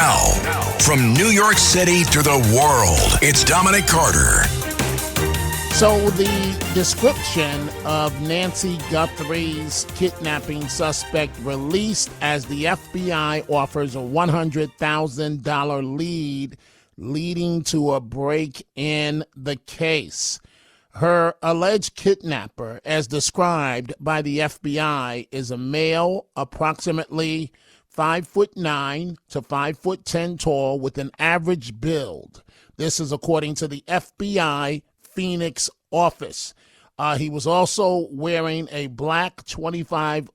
Now, from New York City to the world, it's Dominic Carter. So the description of Nancy Guthrie's kidnapping suspect released as the FBI offers a $100,000 lead leading to a break in the case. Her alleged kidnapper, as described by the FBI, is a male, approximately 5'9" to 5'10" tall, with an average build. This is according to the FBI Phoenix office. He was also wearing a black 25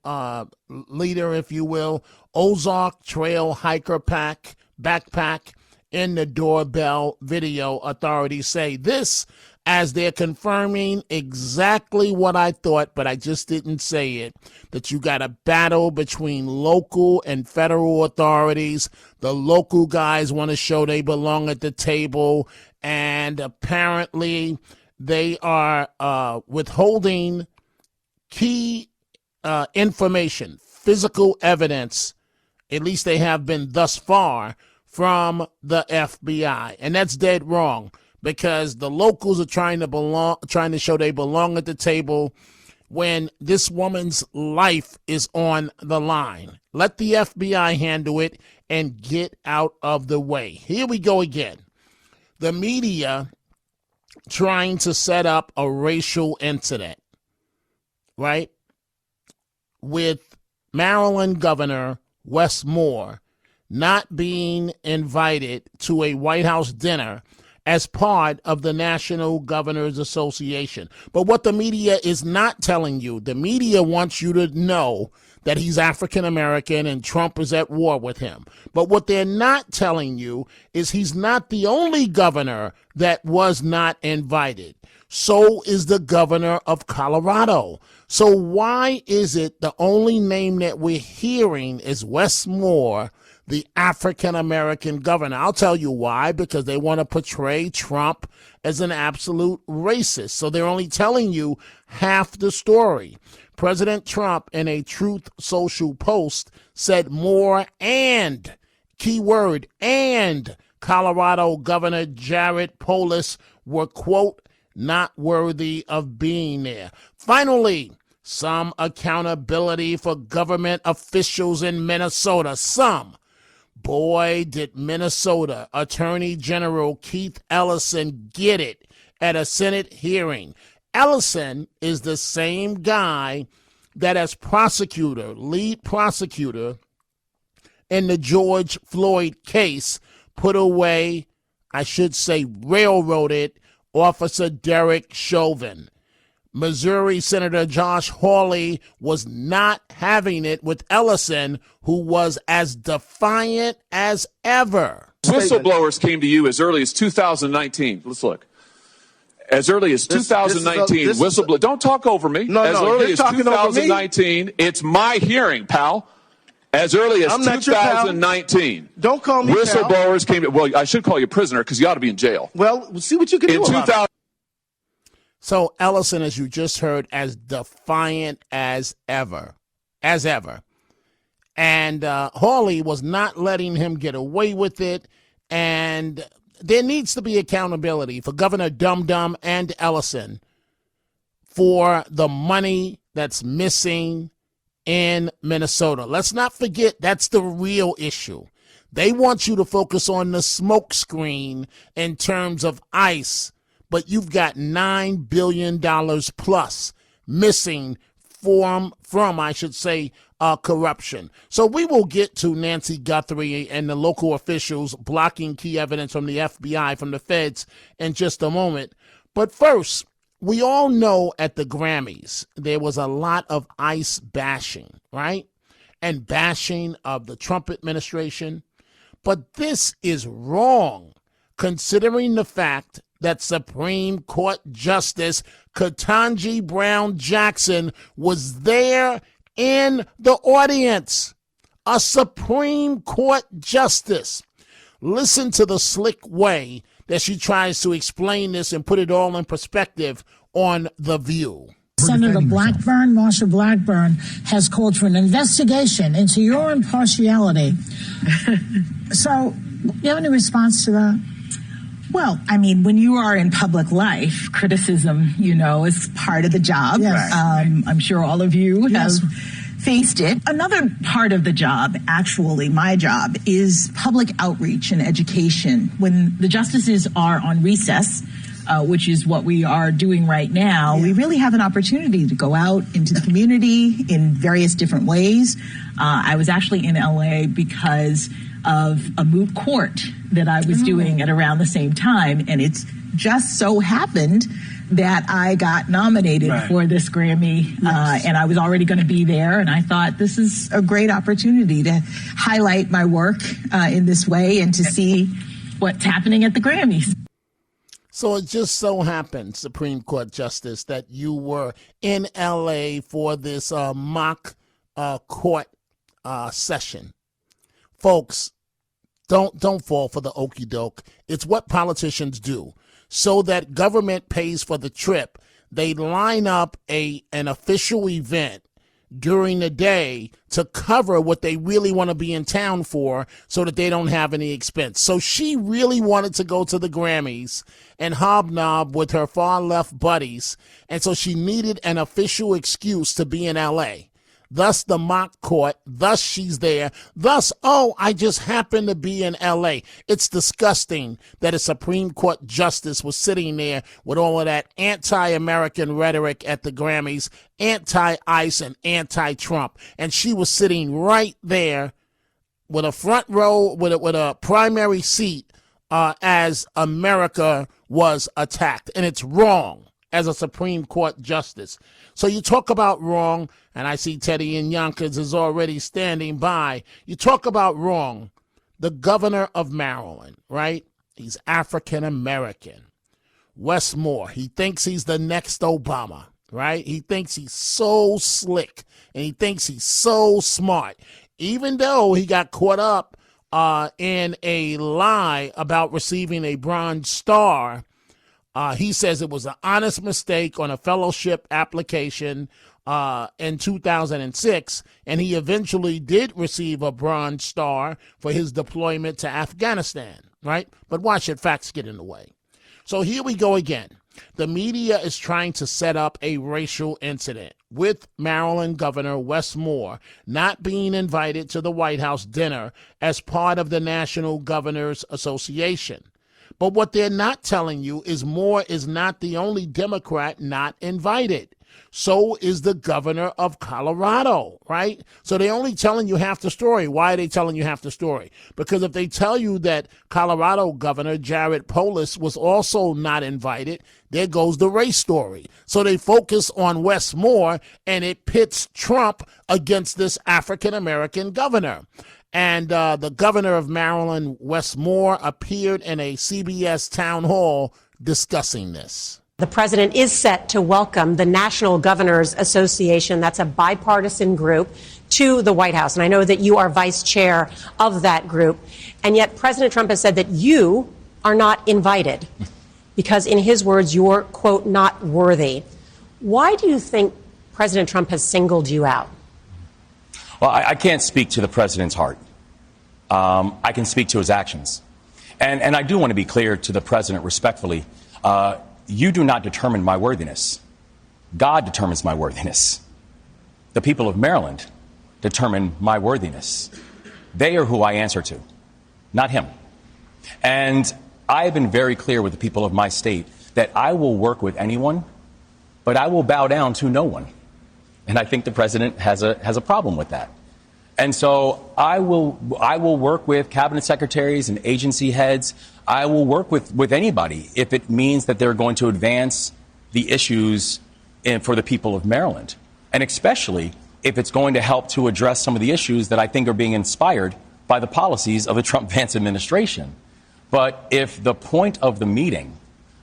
liter, if you will, Ozark Trail hiker backpack in the doorbell video. Authorities say this as they're confirming exactly what I thought, but I just didn't say it, that you got a battle between local and federal authorities. The local guys want to show they belong at the table, and apparently they are withholding key information, physical evidence, at least they have been thus far, from the FBI. And that's dead wrong, because the locals are trying to show they belong at the table when this woman's life is on the line. Let the FBI handle it and get out of the way. Here we go again. The media trying to set up a racial incident, right? With Maryland Governor Wes Moore not being invited to a White House dinner as part of the National Governors Association. But what the media is not telling you, the media wants you to know that he's African American and Trump is at war with him. But what they're not telling you is he's not the only governor that was not invited. So is the governor of Colorado. So why is it the only name that we're hearing is Wes Moore, the African-American governor? I'll tell you why, because they want to portray Trump as an absolute racist. So they're only telling you half the story. President Trump, in a Truth Social post, said Moore and, keyword, and Colorado Governor Jared Polis were, quote, not worthy of being there. Finally, some accountability for government officials in Minnesota. Some. Boy, did Minnesota Attorney General Keith Ellison get it at a Senate hearing. Ellison is the same guy that as lead prosecutor in the George Floyd case, put away, I should say railroaded, Officer Derek Chauvin. Missouri Senator Josh Hawley was not having it with Ellison, who was as defiant as ever. Whistleblowers came to you as early as 2019. Let's look. As early as 2019, whistleblower. Don't talk over me. No, as early as 2019, it's my hearing, pal. As early as 2019. Don't call me whistleblowers came to, well, I should call you prisoner because you ought to be in jail. Well, we'll see what you can do about it. So Ellison, as you just heard, as defiant as ever. And Hawley was not letting him get away with it. And there needs to be accountability for Governor Dum Dum and Ellison for the money that's missing in Minnesota. Let's not forget that's the real issue. They want you to focus on the smoke screen in terms of ICE, but you've got $9 billion plus missing from corruption. So we will get to Nancy Guthrie and the local officials blocking key evidence from the FBI, from the feds, in just a moment. But first, we all know at the Grammys there was a lot of ICE bashing, right? And bashing of the Trump administration. But this is wrong, considering the fact that Supreme Court Justice Ketanji Brown Jackson was there in the audience. A Supreme Court justice. Listen to the slick way that she tries to explain this and put it all in perspective on The View. Senator Blackburn, Marsha Blackburn, has called for an investigation into your impartiality. So, do you have any response to that? Well, I mean, when you are in public life, criticism, is part of the job. Yes. I'm sure all of you have faced it. Another part of the job, actually, my job, is public outreach and education. When the justices are on recess, which is what we are doing right now, we really have an opportunity to go out into the community in various different ways. I was actually in LA because of a moot court that I was doing at around the same time, and it's just so happened that I got nominated for this Grammy, and I was already going to be there, and I thought this is a great opportunity to highlight my work in this way and to see what's happening at the Grammys. So it just so happened, Supreme Court Justice, that you were in L.A. for this mock court session. Folks, don't fall for the okie doke. It's what politicians do. So that government pays for the trip, they line up an official event during the day to cover what they really want to be in town for so that they don't have any expense. So she really wanted to go to the Grammys and hobnob with her far left buddies, and so she needed an official excuse to be in L.A. Thus the mock court, thus she's there, thus, I just happen to be in L.A. It's disgusting that a Supreme Court justice was sitting there with all of that anti-American rhetoric at the Grammys, anti-ICE and anti-Trump, and she was sitting right there with a front row, with a primary seat as America was attacked, and it's wrong as a Supreme Court justice. So you talk about wrong, and I see Teddy and Yonkers is already standing by. You talk about wrong. The governor of Maryland, right? He's African American. Wes Moore, he thinks he's the next Obama, right? He thinks he's so slick, and he thinks he's so smart, even though he got caught up in a lie about receiving a Bronze Star. He says it was an honest mistake on a fellowship application in 2006, and he eventually did receive a Bronze Star for his deployment to Afghanistan, right? But watch it, facts get in the way. So here we go again. The media is trying to set up a racial incident with Maryland Governor Wes Moore not being invited to the White House dinner as part of the National Governors Association. But what they're not telling you is Moore is not the only Democrat not invited. So is the governor of Colorado, right? So they're only telling you half the story. Why are they telling you half the story? Because if they tell you that Colorado Governor Jared Polis was also not invited, there goes the race story. So they focus on Wes Moore, and it pits Trump against this African-American governor. And the governor of Maryland, Wes Moore, appeared in a CBS town hall discussing this. The president is set to welcome the National Governors Association, that's a bipartisan group, to the White House. And I know that you are vice chair of that group. And yet President Trump has said that you are not invited because, in his words, you're, quote, not worthy. Why do you think President Trump has singled you out? Well, I can't speak to the president's heart. I can speak to his actions. And I do want to be clear to the president respectfully. You do not determine my worthiness. God determines my worthiness. The people of Maryland determine my worthiness. They are who I answer to, not him. And I have been very clear with the people of my state that I will work with anyone, but I will bow down to no one. And I think the president has a problem with that. And so I will work with cabinet secretaries and agency heads. I will work with anybody if it means that they're going to advance the issues for the people of Maryland. And especially if it's going to help to address some of the issues that I think are being inspired by the policies of the Trump-Vance administration. But if the point of the meeting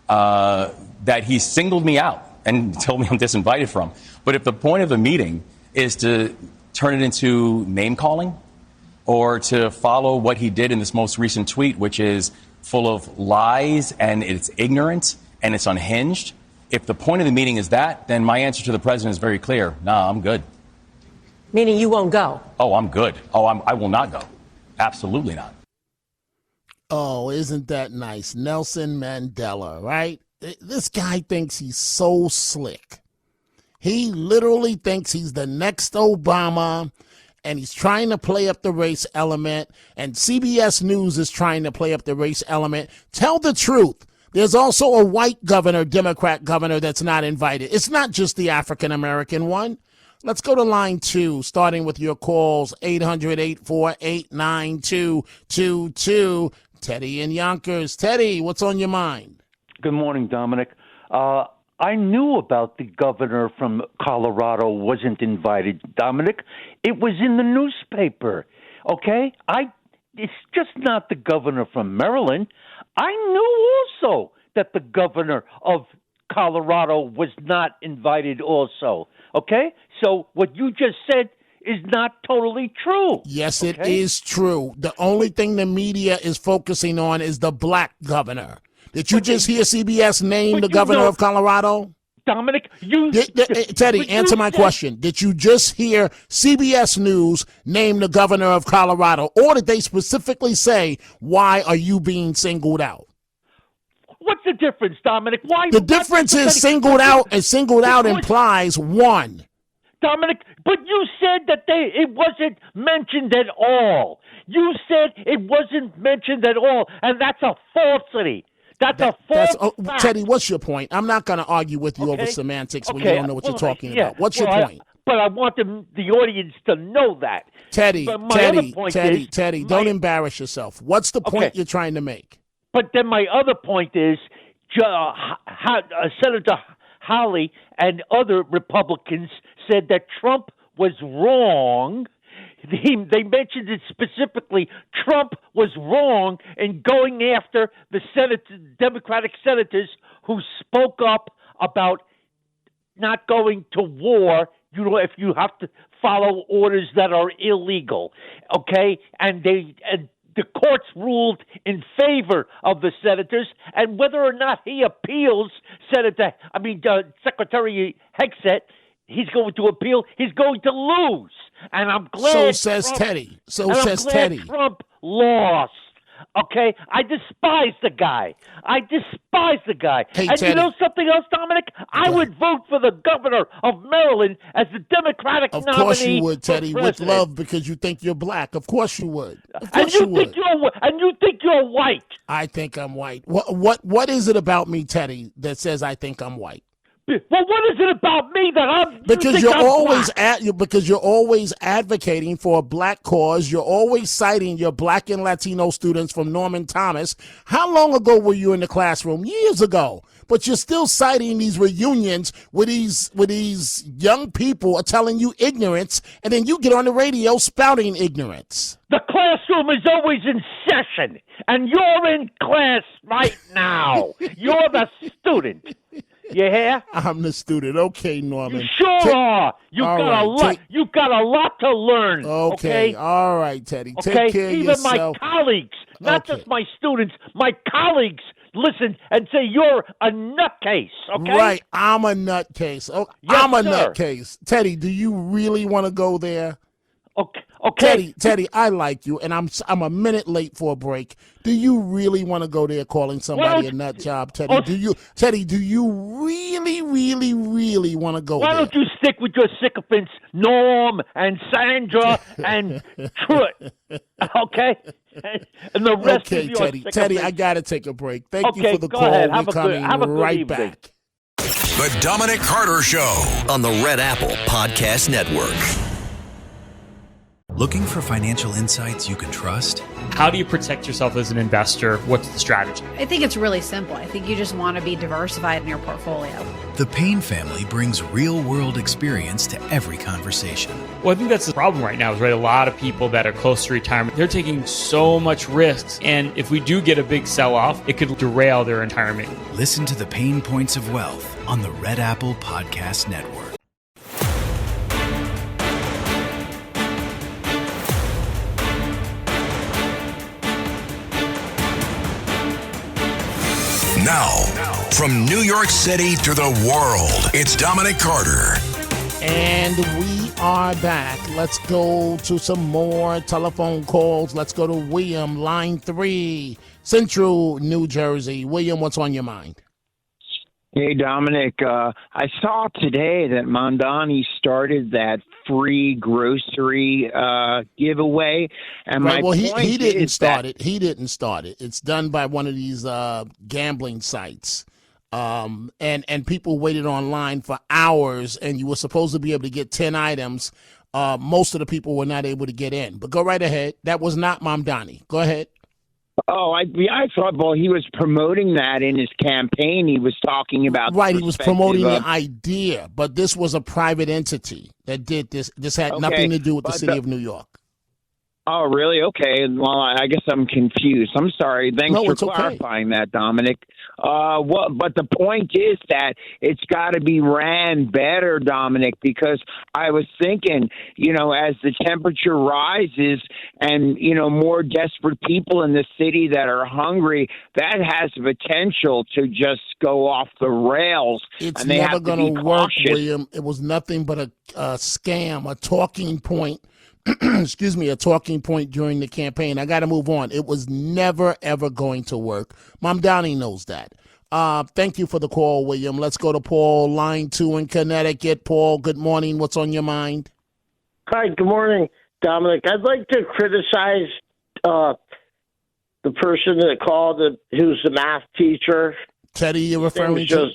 that he singled me out and told me I'm disinvited from, but if the point of the meeting is to turn it into name-calling or to follow what he did in this most recent tweet, which is full of lies and it's ignorant and it's unhinged, If the point of the meeting is that, then my answer to the president is very clear. Nah, I'm good. Meaning you won't go? Oh, I'm good. I will not go. Absolutely not. Oh, isn't that nice? Nelson Mandela, right? This guy thinks he's so slick. He literally thinks he's the next Obama, and he's trying to play up the race element, and CBS News is trying to play up the race element. Tell the truth. There's also a white governor, Democrat governor, that's not invited. It's not just the African-American one. Let's go to line 2, starting with your calls, 800-848-9222. Teddy in Yonkers. Teddy, what's on your mind? Good morning, Dominic. I knew about the governor from Colorado wasn't invited, Dominic. It was in the newspaper, okay? It's just not the governor from Maryland. I knew also that the governor of Colorado was not invited also, okay? So what you just said is not totally true. Yes, it is true. The only thing the media is focusing on is the black governor. Did you just hear CBS name the governor of Colorado? Dominic, Teddy, answer my question. Did you just hear CBS News name the governor of Colorado? Or did they specifically say, why are you being singled out? What's the difference, Dominic? Why? The difference is singled out, and singled out implies one. Dominic, but you said that it wasn't mentioned at all. You said it wasn't mentioned at all, and that's a falsity. That's a false fact. Teddy, what's your point? I'm not going to argue with you over semantics when you don't know what you're talking about. What's your point? But I want the audience to know that. Teddy, don't embarrass yourself. What's the point you're trying to make? But then my other point is Senator Hawley and other Republicans said that Trump was wrong. They mentioned it specifically. Trump was wrong in going after the Democratic senators who spoke up about not going to war, if you have to follow orders that are illegal, okay? And the courts ruled in favor of the senators, and whether or not he appeals, Secretary Hegseth, he's going to appeal. He's going to lose, and I'm glad. So says Teddy. Trump lost. Okay, I despise the guy. Hey, and Teddy. You know something else, Dominic? I would vote for the governor of Maryland as the Democratic nominee. Of course you would, Teddy, for with president. love, because you think you're black. Of course you would. And you think you're white. I think I'm white. What is it about me, Teddy, that says I think I'm white? Well, what is it about me that I'm? Because you're always advocating for a black cause. You're always citing your black and Latino students from Norman Thomas. How long ago were you in the classroom? Years ago. But you're still citing these reunions where these young people are telling you ignorance, and then you get on the radio spouting ignorance. The classroom is always in session, and you're in class right now. You're the student. You hear? I'm the student. Okay, Norman. You sure are. You got a lot to learn. Okay. All right, Teddy. Take care of yourself. Even my colleagues, not just my students, my colleagues listen and say you're a nutcase. Okay. Right. I'm a nutcase. Oh, yes, I'm a sir. nutcase. Teddy, do you really want to go there? Okay. Teddy, I like you, and I'm a minute late for a break. Do you really want to go there calling somebody a nut job, Teddy? Do you really, really, really want to go there? Why don't you stick with your sycophants, Norm and Sandra and Truett, okay? And the rest of your sycophants. Teddy, I got to take a break. Thank you for the call. Ahead. We're coming right evening. back. The Dominic Carter Show on the Red Apple Podcast Network. Looking for financial insights you can trust? How do you protect yourself as an investor? What's the strategy? I think it's really simple. I think you just want to be diversified in your portfolio. The Payne family brings real-world experience to every conversation. Well, I think that's the problem right now, is a lot of people that are close to retirement, they're taking so much risks. And if we do get a big sell-off, it could derail their retirement. Listen to the Payne Points of Wealth on the Red Apple Podcast Network. now. From New York City to the world, it's Dominic Carter. And we are back. Let's go to some more telephone calls. Let's go to William, line 3, Central New Jersey. William, what's on your mind? Hey, Dominic. I saw today that Mamdani started that free grocery giveaway. And right, well, he didn't start that- it. He didn't start it. It's done by one of these gambling sites. And people waited online for hours, and you were supposed to be able to get 10 items. Most of the people were not able to get in. But go right ahead. That was not Mamdani. Go ahead. Oh, I thought, well, he was promoting that in his campaign. He was talking about right. He was promoting the idea, but this was a private entity that did this. This had nothing to do with the city of New York. Oh, really? Okay. Well, I guess I'm confused. I'm sorry. Thanks for clarifying that, Dominic. But the point is that it's got to be ran better, Dominic, because I was thinking, as the temperature rises and, more desperate people in the city that are hungry, that has the potential to just go off the rails. It's and they never have to going be to work, cautious. William. It was nothing but a scam, a talking point. Excuse me, a talking point during the campaign. I got to move on. It was never, ever going to work. Mamdani knows that. Thank you for the call, William. Let's go to Paul, line 2 in Connecticut. Paul, good morning. What's on your mind? Hi, good morning, Dominic. I'd like to criticize the person that called who's the math teacher. Teddy, you're referring to?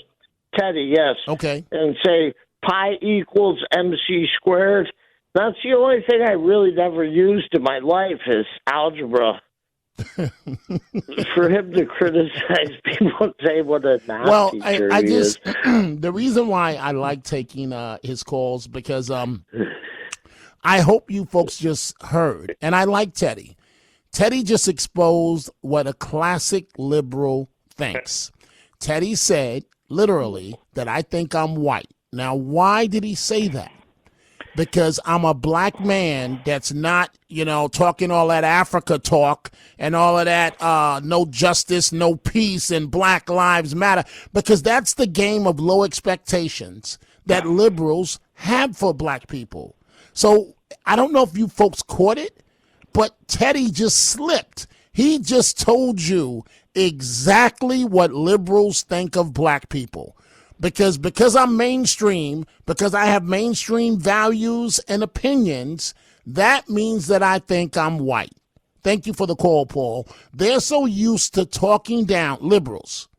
Teddy, yes. Okay. And say pi equals MC squared. That's the only thing I really never used in my life is algebra. For him to criticize people and say what a math teacher I he just is. the reason why I like taking his calls because I hope you folks just heard, and I like Teddy. Teddy just exposed what a classic liberal thinks. Teddy said, literally, that I think I'm white. Now, why did he say that? Because I'm a black man that's not, talking all that Africa talk and all of that no justice, no peace, and Black Lives Matter. Because that's the game of low expectations that liberals have for black people. So I don't know if you folks caught it, but Teddy just slipped. He just told you exactly what liberals think of black people. Because I'm mainstream, because I have mainstream values and opinions, that means that I think I'm white. Thank you for the call, Paul. They're so used to talking down, liberals,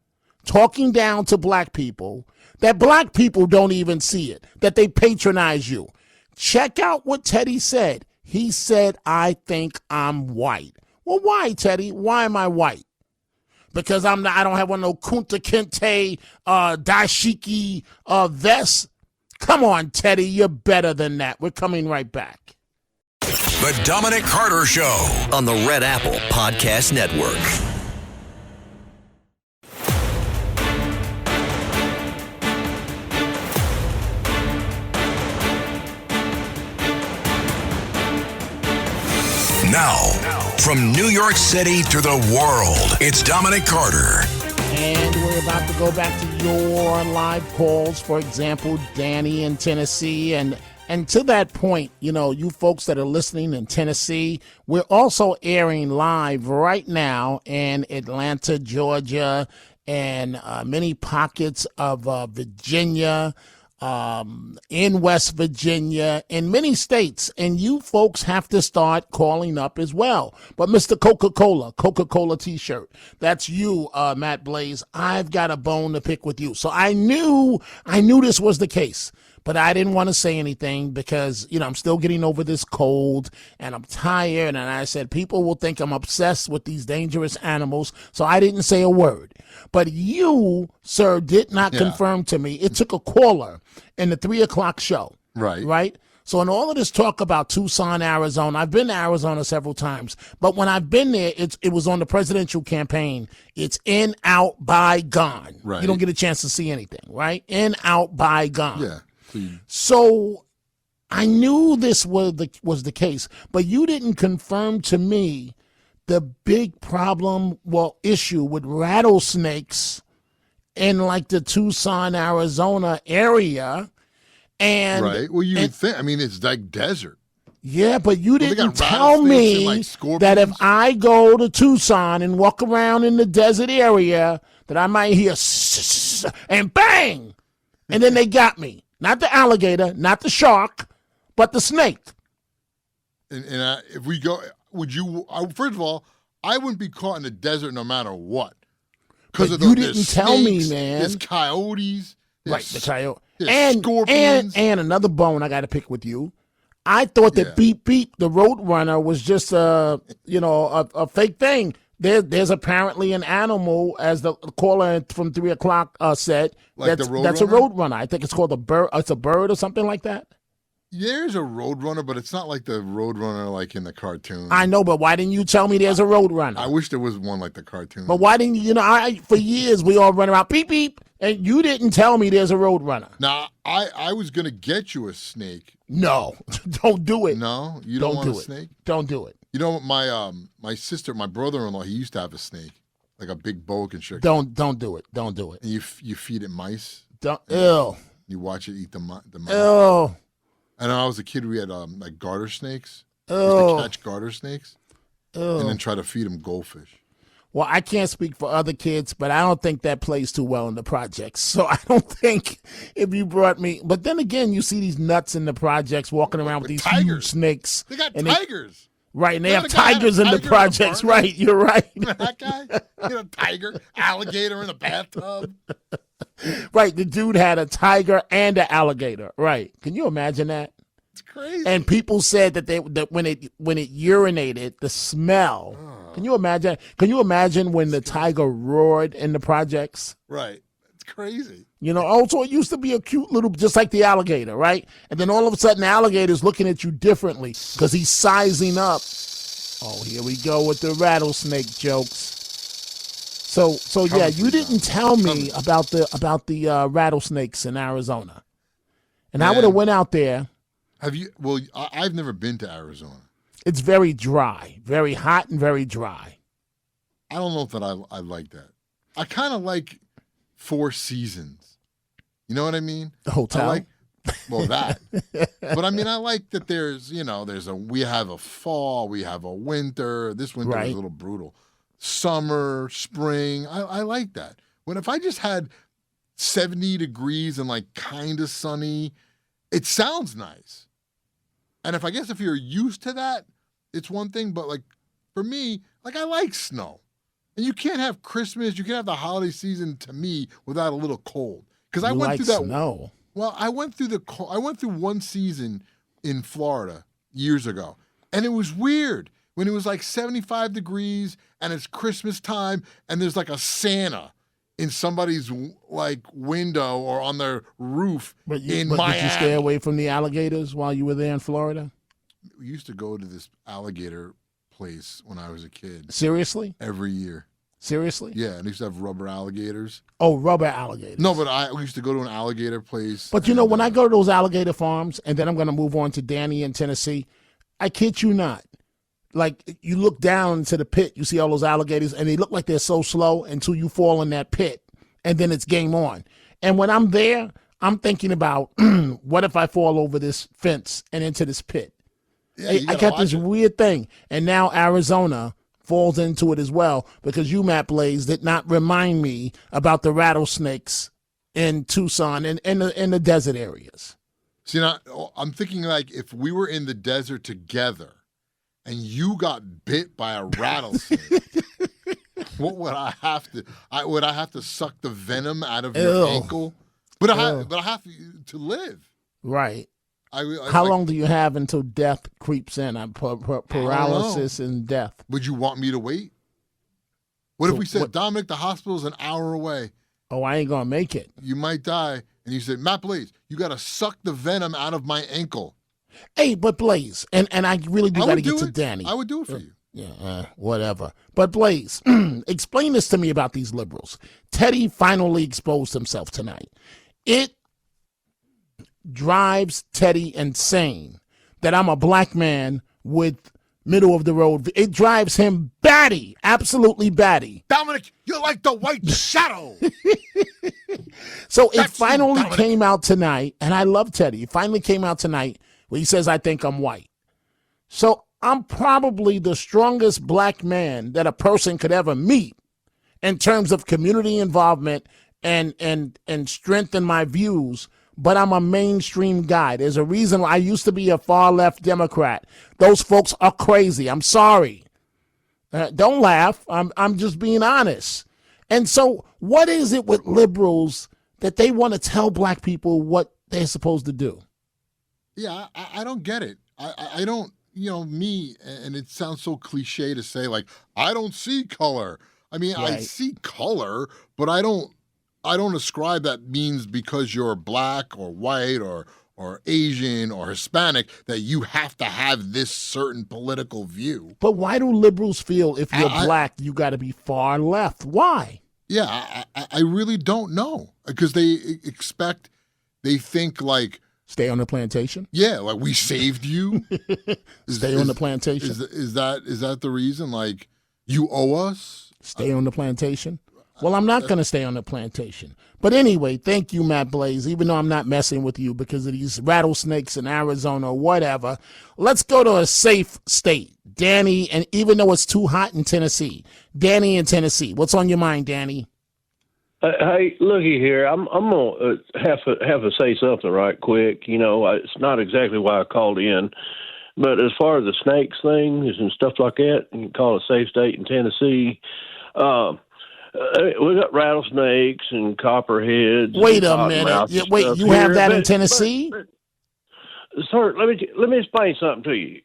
talking down to black people, that black people don't even see it, that they patronize you. Check out what Teddy said. He said, I think I'm white. Well, why, Teddy? Why am I white? Because I don't have one of those Kunta Kinte dashiki vests. Come on, Teddy, you're better than that. We're coming right back. The Dominic Carter Show on the Red Apple Podcast Network. Now, from New York City to the world, it's Dominic Carter. And we're about to go back to your live calls. For example, Danny in Tennessee. And to that point, you folks that are listening in Tennessee, we're also airing live right now in Atlanta, Georgia, and many pockets of Virginia, in West Virginia, in many states, and you folks have to start calling up as well. But Mr. Coca-Cola t-shirt, that's you, Matt Blaze. I've got a bone to pick with you. So I knew this was the case, but I didn't want to say anything because, I'm still getting over this cold and I'm tired. And I said, people will think I'm obsessed with these dangerous animals. So I didn't say a word. But you, sir, did not confirm to me. It took a caller in the 3 o'clock show. Right? So in all of this talk about Tucson, Arizona, I've been to Arizona several times. But when I've been there, it was on the presidential campaign. It's in, out, by, gone. Right. You don't get a chance to see anything, right? In, out, by, gone. Yeah. So I knew this was the case, but you didn't confirm to me the big problem, issue with rattlesnakes in like the Tucson, Arizona area. And right. Well, you would think. I mean, it's like desert. Yeah, but you didn't tell me that if I go to Tucson and walk around in the desert area, that I might hear and bang, and then they got me. Not the alligator, not the shark, but the snake. And if we go, would you? First of all, I wouldn't be caught in the desert no matter what. Because you didn't tell me, man. There's coyotes. Right, the coyote. And scorpions. And another bone I got to pick with you. I thought that Beep Beep, the Roadrunner, was just a fake thing. There's apparently an animal, as the caller from 3 o'clock said, like that's a Roadrunner. I think it's called a bird. It's a bird or something like that. There's a Roadrunner, but it's not like the Roadrunner like in the cartoon. I know, but why didn't you tell me there's a Roadrunner? I wish there was one like the cartoon. But why didn't you? For years we all run around beep beep, and you didn't tell me there's a Roadrunner. Now I was gonna get you a snake. No, don't do it. No, you don't want a snake. Don't do it. You know, my sister, my brother-in-law, he used to have a snake, like a big boa constrictor. Don't do it. Don't do it. And you feed it mice. Ew. You watch it eat the mice. Ew. And when I was a kid, we had like garter snakes. Ew. We used to catch garter snakes. Ew. And then try to feed them goldfish. Well, I can't speak for other kids, but I don't think that plays too well in the projects. So I don't think if you brought me. But then again, you see these nuts in the projects walking around with these huge snakes. They got tigers. Right, and they have tigers in the projects. Right, you're right. That guy, a tiger, alligator in the bathtub. Right, the dude had a tiger and an alligator. Right, can you imagine that? It's crazy. And people said that when it urinated, the smell. Oh. Can you imagine? Can you imagine when the tiger roared in the projects? Right, it's crazy. You know, also it used to be a cute little, just like the alligator, right? And then all of a sudden the alligator's looking at you differently because he's sizing up. Oh, here we go with the rattlesnake jokes. So yeah, you didn't tell me about the rattlesnakes in Arizona, and I would have went out there. Have you? Well, I've never been to Arizona. It's very dry, very hot, and very dry. I don't know that I like that. I kind of like 4 seasons. You know what I mean? The hotel. That. But I mean, I like that we have a fall, we have a winter. This winter was a little brutal. Summer, spring. I like that. If I just had 70 degrees and like kind of sunny, it sounds nice. And if you're used to that, it's one thing. But like for me, like I like snow. And you can't have Christmas, you can't have the holiday season to me without a little cold. Because I went through that. Snow. Well, I went through one season in Florida years ago, and it was weird when it was like 75 degrees and it's Christmas time, and there's like a Santa in somebody's like window or on their roof in Miami. Did you stay away from the alligators while you were there in Florida? We used to go to this alligator place when I was a kid. Seriously? Every year. Seriously? Yeah, and they used to have rubber alligators. Oh, rubber alligators. No, but we used to go to an alligator place. But you know, when I go to those alligator farms, and then I'm going to move on to Danny in Tennessee, I kid you not. Like, you look down into the pit, you see all those alligators, and they look like they're so slow until you fall in that pit, and then it's game on. And when I'm there, I'm thinking about, what if I fall over this fence and into this pit? Yeah, I got this weird thing. And now Arizona falls into it as well, because you, Matt Blaze, did not remind me about the rattlesnakes in Tucson and in the desert areas. See, now, I'm thinking like if we were in the desert together and you got bit by a rattlesnake, what would I have to? Would I have to suck the venom out of your ankle? But I have to live. Right. How long do you have until death creeps in? Paralysis and death. Would you want me to wait? What if we said, Dominic, the hospital's an hour away? Oh, I ain't going to make it. You might die. And you said, Matt Blaze, you got to suck the venom out of my ankle. Hey, but Blaze, and I really do got to get to Danny. I would do it for you. Yeah, whatever. But Blaze, explain this to me about these liberals. Teddy finally exposed himself tonight. It drives Teddy insane that I'm a black man with middle of the road. It drives him batty, absolutely batty. Dominic, you're like the white shadow. So it finally came out tonight, and I love Teddy. It finally came out tonight where he says, I think I'm white. So I'm probably the strongest black man that a person could ever meet in terms of community involvement and strengthen my views, but I'm a mainstream guy. There's a reason why I used to be a far-left Democrat. Those folks are crazy. I'm sorry. Don't laugh. I'm just being honest. And so what is it with liberals that they want to tell black people what they're supposed to do? Yeah, I don't get it. I don't, me, and it sounds so cliche to say, like, I don't see color. I mean, right. I see color, but I don't ascribe that means because you're black or white or Asian or Hispanic that you have to have this certain political view. But why do liberals feel if you're black, you got to be far left? Why? Yeah, I really don't know, because they think like, stay on the plantation? Yeah, like we saved you. Stay on the plantation. Is that the reason? Like, you owe us? Stay on the plantation? Well, I'm not going to stay on the plantation. But anyway, thank you, Matt Blaze, even though I'm not messing with you because of these rattlesnakes in Arizona or whatever. Let's go to a safe state. Danny, and even though it's too hot in Tennessee. Danny in Tennessee. What's on your mind, Danny? Hey, looky here. I'm gonna have to say something right quick. It's not exactly why I called in, but as far as the snakes things and stuff like that, you can call it a safe state in Tennessee. We got rattlesnakes and copperheads. Wait a minute. Wait, you have that in Tennessee? Sir, let me explain something to you.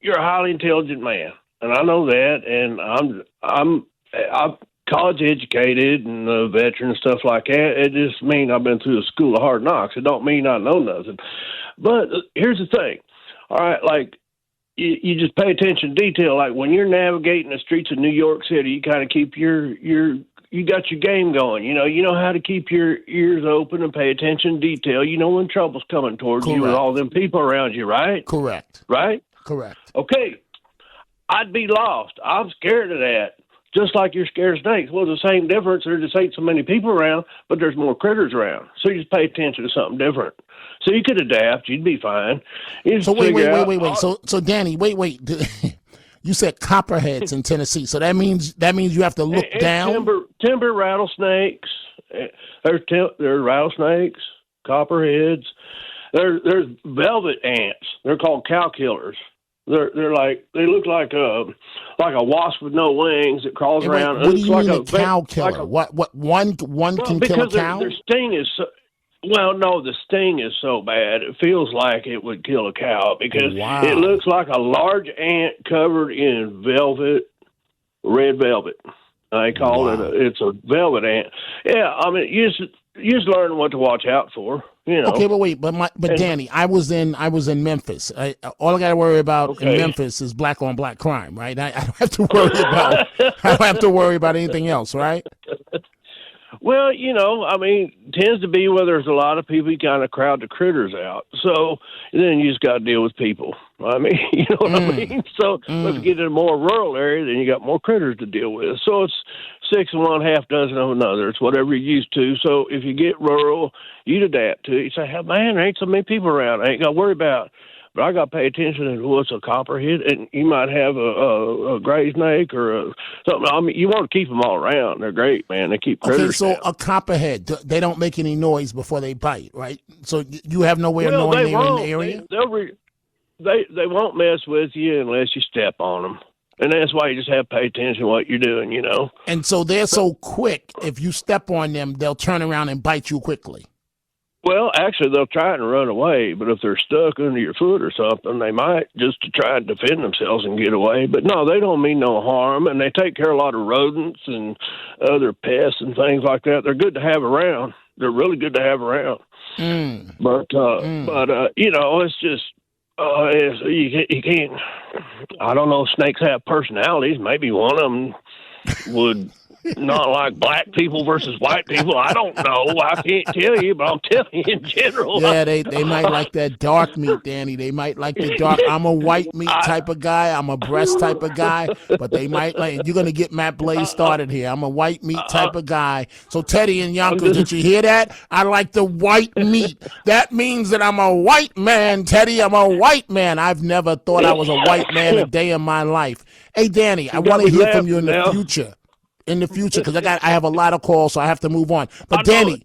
You're a highly intelligent man, and I know that. And I'm college educated and a veteran and stuff like that. It just means I've been through the school of hard knocks. It don't mean I know nothing. But here's the thing. All right, like, you just pay attention to detail. Like when you're navigating the streets of New York City, you kind of keep you got your game going. You know how to keep your ears open and pay attention to detail. You know when trouble's coming towards you with all them people around you, right? Correct. Right? Correct. Okay. I'd be lost. I'm scared of that. Just like you're scared of snakes. Well, the same difference. There just ain't so many people around, but there's more critters around. So you just pay attention to something different. So you could adapt. You'd be fine. So wait. So Danny, wait. You said copperheads in Tennessee. So that means you have to look down. Timber rattlesnakes. There's rattlesnakes, copperheads. There's velvet ants. They're called cow killers. They're like, they look like a wasp with no wings that crawls around. What do you mean a cow killer? What one can kill a cow? Their sting is the sting is so bad it feels like it would kill a cow because it looks like a large ant covered in red velvet. They call it's a velvet ant. Yeah, I mean you just learn what to watch out for. Okay, but Danny, I was in Memphis. All I got to worry about in Memphis is black on black crime, right? I don't have to worry about anything else, right? Well, tends to be where there's a lot of people, you kind of crowd the critters out. So then you just got to deal with people. I mean, you know what I mean? So if you get in a more rural area, then you got more critters to deal with. So it's 6 and 1/2 dozen of another. It's whatever you're used to. So if you get rural, you'd adapt to it. You say, hey, man, there ain't so many people around. I ain't got to worry about it. But I got to pay attention to what's a copperhead, and you might have a gray snake or something. I mean, you want to keep them all around. They're great, man. They keep critters. Okay, so down. A copperhead, they don't make any noise before they bite, right? So you have no way of knowing they're in the area? They won't mess with you unless you step on them. And that's why you just have to pay attention to what you're doing, And so they're so quick, if you step on them, they'll turn around and bite you quickly. Well, actually, they'll try and run away, but if they're stuck under your foot or something, they might just to try and defend themselves and get away. But no, they don't mean no harm, and they take care of a lot of rodents and other pests and things like that. They're good to have around. They're really good to have around. But it's just you can't. I don't know if snakes have personalities. Maybe one of them would not like black people versus white people. I don't know. I can't tell you, but I'll tell you in general. Yeah, they might like that dark meat, Danny. They might like the dark. I'm a white meat type of guy. I'm a breast type of guy. But they might like. You're gonna get Matt Blaze started here. I'm a white meat type of guy. So Teddy and Yonkers, did you hear that? I like the white meat. That means that I'm a white man, Teddy. I'm a white man. I've never thought I was a white man a day in my life. Hey, Danny, I want to hear from you in the future. In the future, because I have a lot of calls, so I have to move on. But Danny,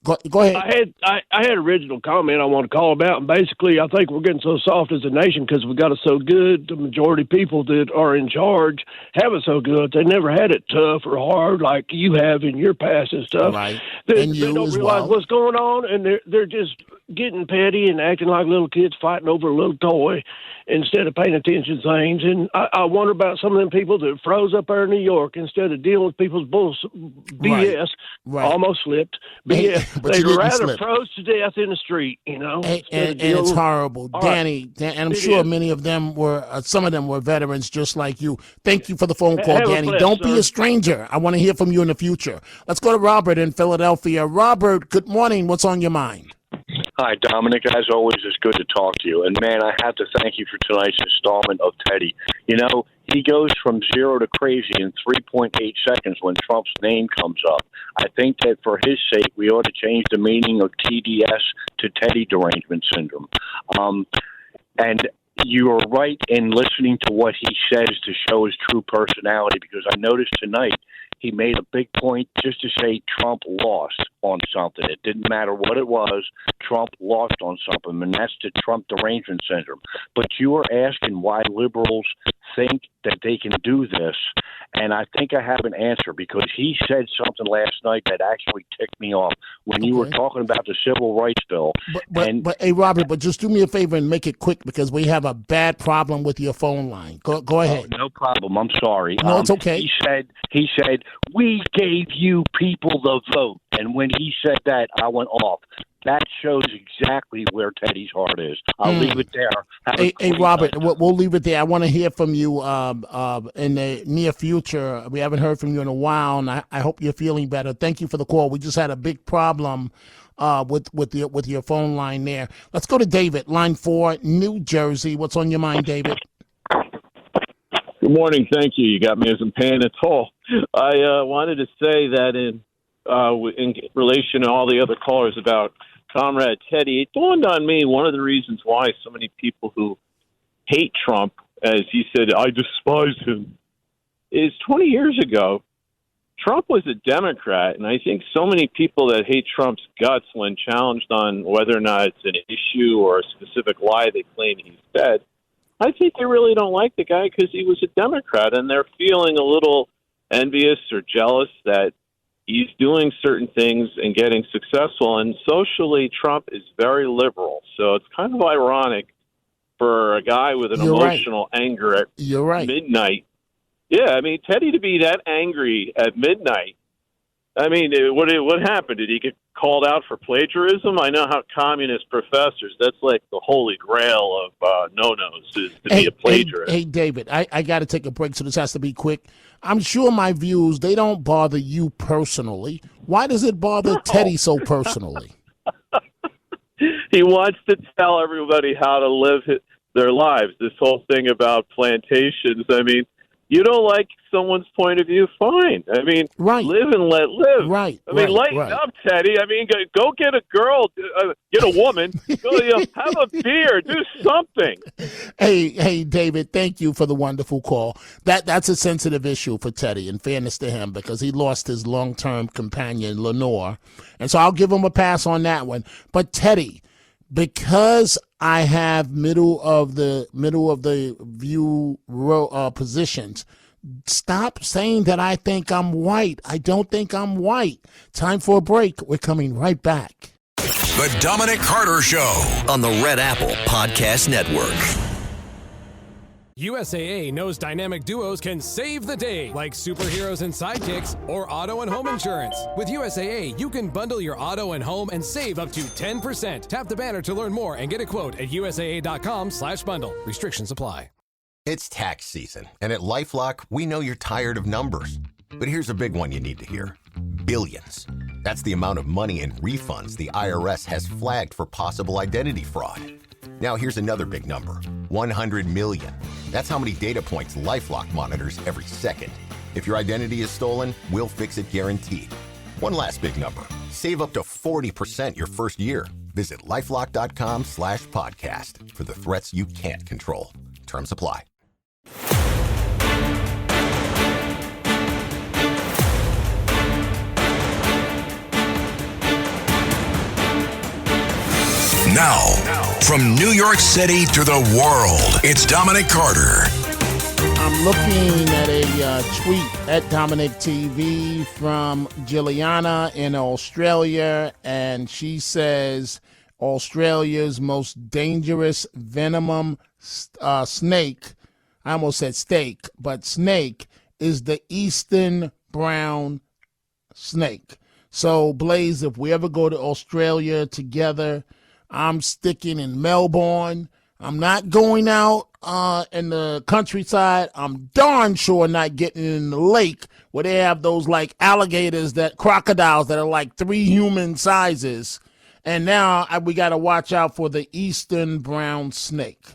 go ahead. I had an original comment I want to call about, and basically, I think we're getting so soft as a nation because we got it so good. The majority of people that are in charge have it so good. They never had it tough or hard like you have in your past and stuff. Right. They And you don't as realize well. what's going on, and they're just getting petty and acting like little kids fighting over a little toy instead of paying attention to things. And I wonder about some of them people that froze up there in New York instead of dealing with people's BS. Right. Almost slipped. BS. But you They'd didn't rather slip. froze to death in the street, you know. And instead of it's dealing- horrible. All right. Danny, and I'm It sure is. many of them were, some of them were veterans just like you. Thank you for the phone call, Have a Danny. blessed, Don't be sir. a stranger. I want to hear from you in the future. Let's go to Robert in Philadelphia. Robert, good morning. What's on your mind? Hi, Dominic. As always, it's good to talk to you. And, man, I have to thank you for tonight's installment of Teddy. You know, he goes from 0 to crazy in 3.8 seconds when Trump's name comes up. I think that for his sake, we ought to change the meaning of TDS to Teddy Derangement Syndrome. And you are right in listening to what he says to show his true personality, because I noticed tonight he made a big point just to say Trump lost on something. It didn't matter what it was. Trump lost on something, and that's the Trump derangement syndrome. But you are asking why liberals think that they can do this, and I think I have an answer, because he said something last night that actually ticked me off when you were talking about the civil rights bill. But hey, Robert, but just do me a favor and make it quick, because we have a bad problem with your phone line. Go ahead. No problem. I'm sorry. No, it's okay. He said, we gave you people the vote. And when he said that, I went off. That shows exactly where Teddy's heart is. I'll leave it there. Hey, Robert, we'll leave it there. I want to hear from you in the near future. We haven't heard from you in a while, and I hope you're feeling better. Thank you for the call. We just had a big problem with your phone line there. Let's go to David, line 4, New Jersey. What's on your mind, David? Good morning. Thank you. You got me as a pan at all. I wanted to say that in relation to all the other callers about Comrade Teddy, it dawned on me one of the reasons why so many people who hate Trump, as he said, I despise him, is 20 years ago, Trump was a Democrat, and I think so many people that hate Trump's guts when challenged on whether or not it's an issue or a specific lie they claim he said, I think they really don't like the guy because he was a Democrat, and they're feeling a little envious or jealous that he's doing certain things and getting successful. And socially, Trump is very liberal. So it's kind of ironic for a guy with an emotional anger at midnight. Yeah, I mean, Teddy to be that angry at midnight. I mean, what happened? Did he get called out for plagiarism? I know how communist professors, that's like the holy grail of no-nos, is to be a plagiarist. Hey, David, I got to take a break, so this has to be quick. I'm sure my views, they don't bother you personally. Why does it bother Teddy so personally? He wants to tell everybody how to live their lives. This whole thing about plantations, I mean, you don't like someone's point of view, fine. I mean, live and let live. Right. I mean, lighten up, Teddy. I mean, go get a girl, get a woman, go, have a beer, do something. Hey, David, thank you for the wonderful call. That's a sensitive issue for Teddy, in fairness to him, because he lost his long-term companion, Lenore. And so I'll give him a pass on that one. But Teddy, because I have middle of the view positions, stop saying that I think I'm white. I don't think I'm white. Time for a break. We're coming right back. The Dominic Carter Show on the Red Apple Podcast Network. USAA knows dynamic duos can save the day, like superheroes and sidekicks or auto and home insurance. With USAA, you can bundle your auto and home and save up to 10%. Tap the banner to learn more and get a quote at USAA.com/bundle. Restrictions apply. It's tax season, and at LifeLock, we know you're tired of numbers. But here's a big one you need to hear. Billions. That's the amount of money in refunds the IRS has flagged for possible identity fraud. Now here's another big number. 100 million. That's how many data points LifeLock monitors every second. If your identity is stolen, we'll fix it guaranteed. One last big number. Save up to 40% your first year. Visit lifelock.com/podcast for the threats you can't control. Terms apply. Now, from New York City to the world, it's Dominic Carter. I'm looking at a tweet at Dominic TV from Juliana in Australia, and she says Australia's most dangerous venomous snake, I almost said steak, but snake, is the eastern brown snake. So, Blaze, if we ever go to Australia together, I'm sticking in Melbourne. I'm not going out in the countryside. I'm darn sure not getting in the lake where they have those like alligators, crocodiles that are like 3 human sizes. And now we got to watch out for the eastern brown snake.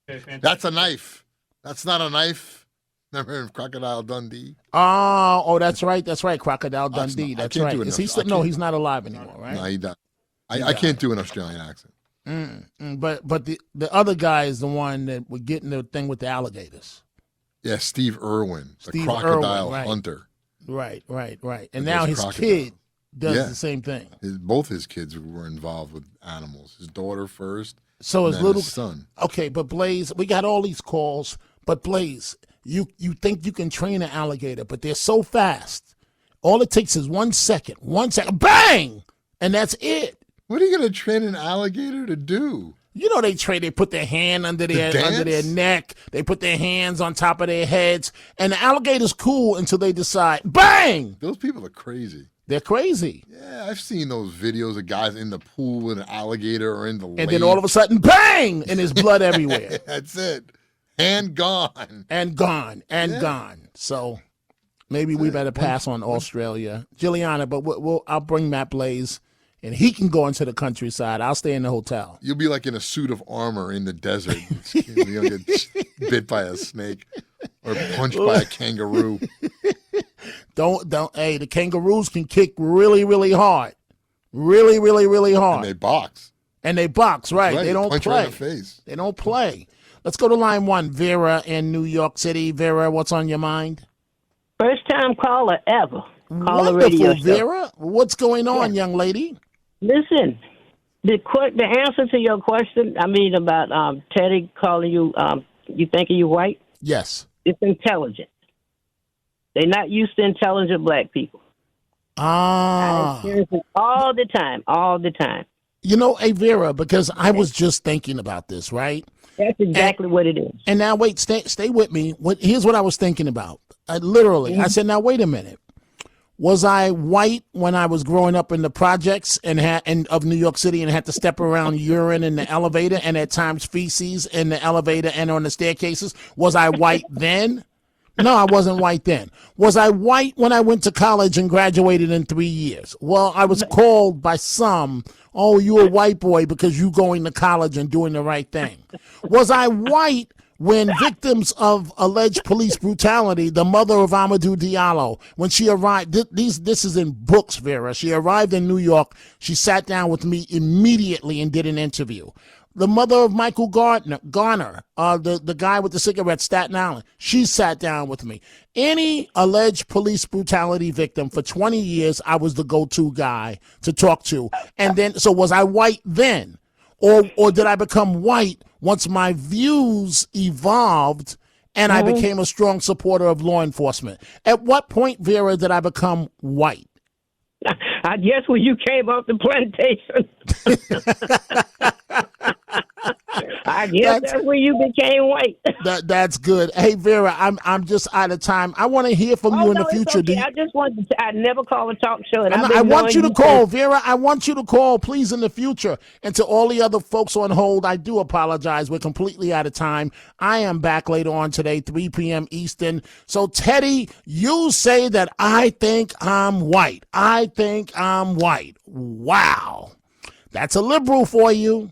That's a knife. That's not a knife. Never heard of Crocodile Dundee? Oh, that's right. That's right. Crocodile Dundee. That's right. Is he still? No, he's not alive anymore, right? No, he died. I can't do an Australian accent. But the other guy is the one that would get in the thing with the alligators. Yeah, Steve Irwin, the crocodile hunter. Right. And now his kid does the same thing. Both his kids were involved with animals. His daughter first, so his little son. Okay, but Blaze, we got all these calls. But Blaze, you think you can train an alligator, but they're so fast. All it takes is 1 second, bang, and that's it. What are you going to train an alligator to do? You know they put their hand under their neck. They put their hands on top of their heads. And the alligator's cool until they decide, bang! Those people are crazy. They're crazy. Yeah, I've seen those videos of guys in the pool with an alligator or in the lake. And then all of a sudden, bang! And there's blood everywhere. That's it. And gone. And gone. So maybe we better pass on Australia. Juliana, but I'll bring Matt Blaze. And he can go into the countryside. I'll stay in the hotel. You'll be like in a suit of armor in the desert. You'll get bit by a snake or punched by a kangaroo. Don't. Hey, the kangaroos can kick really, really hard. Really, really, really hard. And they box. Right. They don't punch play. Right in the face. They don't play. Let's go to line 1. Vera in New York City. Vera, what's on your mind? First time caller ever. Wonderful, Vera. What's going on, young lady? Listen, the answer to your question, about Teddy calling you, you thinking you white? Yes. It's intelligent. They're not used to intelligent black people. I experience it all the time. You know, hey, Vera, because I was just thinking about this, right? That's exactly what it is. And now, wait, stay with me. Here's what I was thinking about. I said, now, wait a minute. Was I white when I was growing up in the projects and of New York City and had to step around urine in the elevator and at times feces in the elevator and on the staircases? Was I white then? No, I wasn't white then. Was I white when I went to college and graduated in 3 years? Well, I was called by some, oh, you a white boy because you going to college and doing the right thing. Was I white when victims of alleged police brutality, the mother of Amadou Diallo, when she arrived, this is in books, Vera. She arrived in New York. She sat down with me immediately and did an interview. The mother of Michael Garner, the guy with the cigarette, Staten Island, she sat down with me. Any alleged police brutality victim for 20 years, I was the go-to guy to talk to. And then, so was I white then? Or did I become white once my views evolved and I became a strong supporter of law enforcement? At what point, Vera, did I become white? I guess when you came off the plantation. I guess that's where you became white. That's good. Hey, Vera, I'm just out of time. I want to hear from you in the future. Okay. I just wanted to. I never call a talk show, and I want you to call, Vera. I want you to call, please, in the future. And to all the other folks on hold, I do apologize. We're completely out of time. I am back later on today, 3 p.m. Eastern. So, Teddy, you say that I think I'm white. I think I'm white. Wow. That's a liberal for you.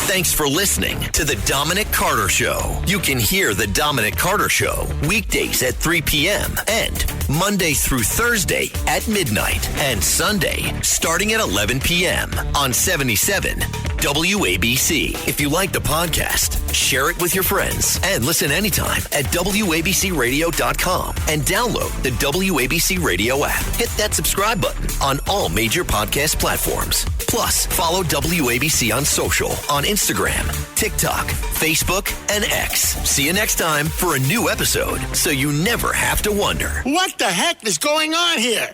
Thanks for listening to The Dominic Carter Show. You can hear The Dominic Carter Show weekdays at 3 p.m. and Monday through Thursday at midnight and Sunday starting at 11 p.m. on 77 WABC. If you like the podcast, share it with your friends and listen anytime at WABCRadio.com and download the WABC Radio app. Hit that subscribe button on all major podcast platforms. Plus, follow WABC on social on Instagram, TikTok, Facebook, and X. See you next time for a new episode so you never have to wonder. What the heck is going on here?